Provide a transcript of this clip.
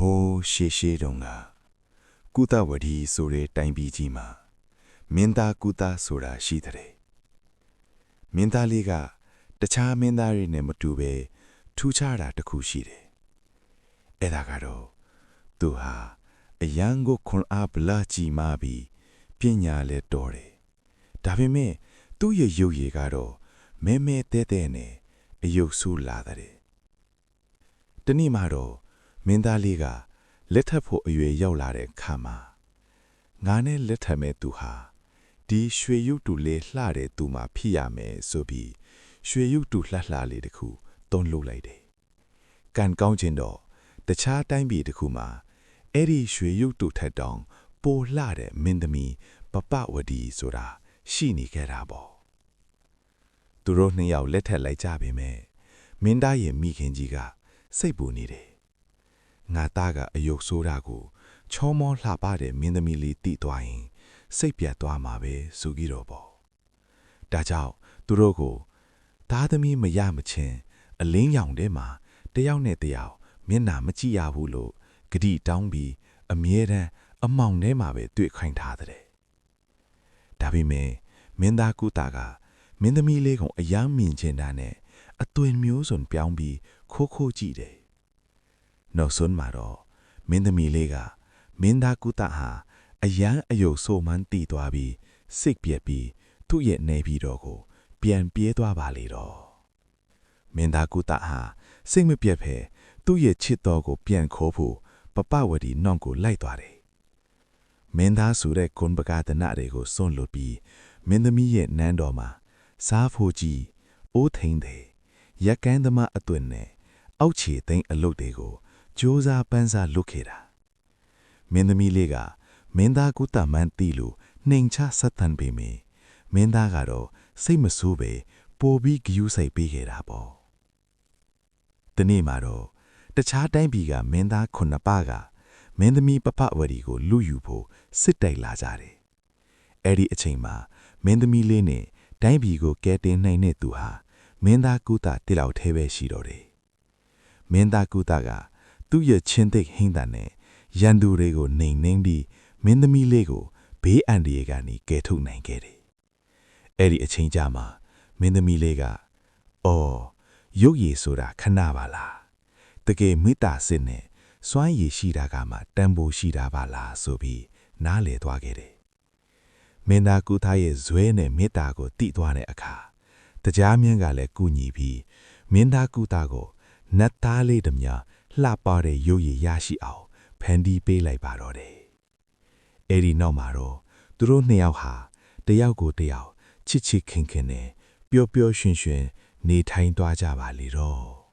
ဟိုးရှေ့တုန်းကကုသဝတီဆိုတဲ့တိုင်ပြည်ကြီးမှာမင်းသားကုသဆိုတာရှိတဲ့မင်းသားလေးကတခြားမင်းသားတွေနဲ့မတူပဲထူးခြားတာတစ်ခုရှိတယ်အဲ့ဒါကတော့သူဟာအရန်ကိုခွန်အားဗလာကြီးမာပြီးပညာလဲတော်တယ်ဒါပေမဲ့သူ့ရဲ့ရုပ်ရည်ကတော့မဲတဲနဲ့အယုတ်ဆူလာတယ်တနေ့မှတော့မင်းသားလေးကလက်ထပ်ဖို့အရွယ်ရောက်လာတဲ့ခါမှာငါနဲ့လက်ထပ်မဲ့သူဟာဒီရွှေရုပ်တူလေးလှတဲ့သူမှဖြစ်ရမယ်ဆိုပြီးရွှေရုပ်တူလှလေးတစ်ခုသုံးလုပ်လိုက်တယ်။ကန်ကောင်းခြင်းတော့တခြားတိုင်းပြည်တစ်ခုမှာအဲ့ဒီရွှေရုပ်တူထက်တောင်ပိုလှတဲ့မင်းသမီးပပဝတီဆိုတာရှိနေခဲ့တာပေါ့။သူတို့နှစ်ယောက်လက်ထက်လိုက်ကြပေမဲ့မင်းသားရဲ့မိခင်ကြီးကစိတ်ပူနေတယ်ငါသားကအယုတ်ဆိုးတာကိုချောမောလှပတဲ့မင်းသမီးလေးတိသွားရင်စိတ်ပြတ်သွားမှာပဲဆိုကြတော့ပေါ့ဒါကြောင့်သူတို့ကိုသားသမီးမရမချင်းအလင်းရောင်ထဲမှာတယောက်နဲ့တယောက်မျက်နှာမကြည့်ရဘူးလို့ဂတိတောင်းပြီးအမြဲတမ်းအမောင်ထဲမှာပဲတွေ့ခိုင်းထားတဲ့ဒါပေမဲ့မင်းသားကုတာကမင်းသမီးလေးကိုအယမ်းမြင်ချင်တာနဲ့အသွင်မျိုးစုံပြောင်းပြီးခိုးကြည့်တယ်နောက်ဆုံးမှာတော့မင်းသမီးလေးကမင်းသားကုသဟာအယမ်းအယုတ်ဆိုးမှန်းတည်သွားပြီးစိတ်ပြက်ပြီးသူ့ရဲ့နေပြီးတော့ကိုပြန်ပြေးသွားပါလေတော့မင်းသားကုသဟာစိတ်မပြတ်ဖဲသူ့ရဲ့ချစ်တော်ကိုပြန်ခိုးဖို့ပပဝတီနောင်ကိုလိုက်သွားတယ်မင်းသားဆိုတဲ့ကွန်ပကာတနတွေကိုစွန့်လွတ်ပြီးမင်းသမီးရဲ့နန်းတော်မှာစားဖို့ကြီးအိုးထိန်တယ်ရက်ကန်းသမားအသွင်နဲ့အောက်ခြေသိမ်းအလုပ်တွေကိုကြိုးစားပန်းစားလုပ်ခဲ့တာမင်းသမီးလေးကမင်းသားကုသမှန်းသိလို့နှိမ်ချဆက်တန်ပေမယ့်မင်းသားကတော့စိတ်မဆိုးပဲပိုပြီးဂရုစိုက်ပေးခဲ့တာပေါ့ဒီနေ့မှာတော့တခြားတိုင်းပြည်ကမင်းသားခုနှစ်ပါးကမင်းသမီးပပဝတီကိုလူယူဖို့စစ်တိုက်လာကြတယ်အဲ့ဒီအချိန်မှာမင်းသမီးလေးနဲ့တိုင်းပြည်ကိုကဲတင်နိုင်တဲ့သူဟာမင်းသားကုသတိလောက်သေးပဲရှိတော့တယ်မင်းသားကုသကသူ့ရဲ့ချင်းသိဟင်းတန်နဲ့ရန်သူတွေကိုနှိမ်နှင်းပြီးမင်းသမီးလေးကိုဘေးအန္တရာယ်ကနေကယ်ထုတ်နိုင်ခဲ့တယ်။အဲ့ဒီအချိန်ကြာမှာမင်းသမီးလေးကအော်ရုပ်ရည်ဆိုတာခဏပါလား။တကယ်မေတ္တာစစ်နဲ့စွမ်းရည်ရှိတာကမှတန်ဖိုးရှိတာပါလားဆိုပြီးနားလည်သွားခဲ့တယ်။မင်းသားကုသရဲ့ဇွဲနဲ့မေတ္တာကိုတိသွားတဲ့အခါတရားမြတ်ကလည်းကူညီပြီးမင်းသားကုသကိုနတ်သားလေးတမျှလှပတဲ့ရုပ်ရည်ရရှိအောင်ဖန်တီးပေးလိုက်ပါတော့တယ်။အဲ့ဒီနောက်မှာတော့သူတို့နှစ်ယောက်ဟာတယောက်ကိုတယောက်ချစ်ခင်နဲ့ပျော်ရွှင်နေထိုင်သွားကြပါလေတော့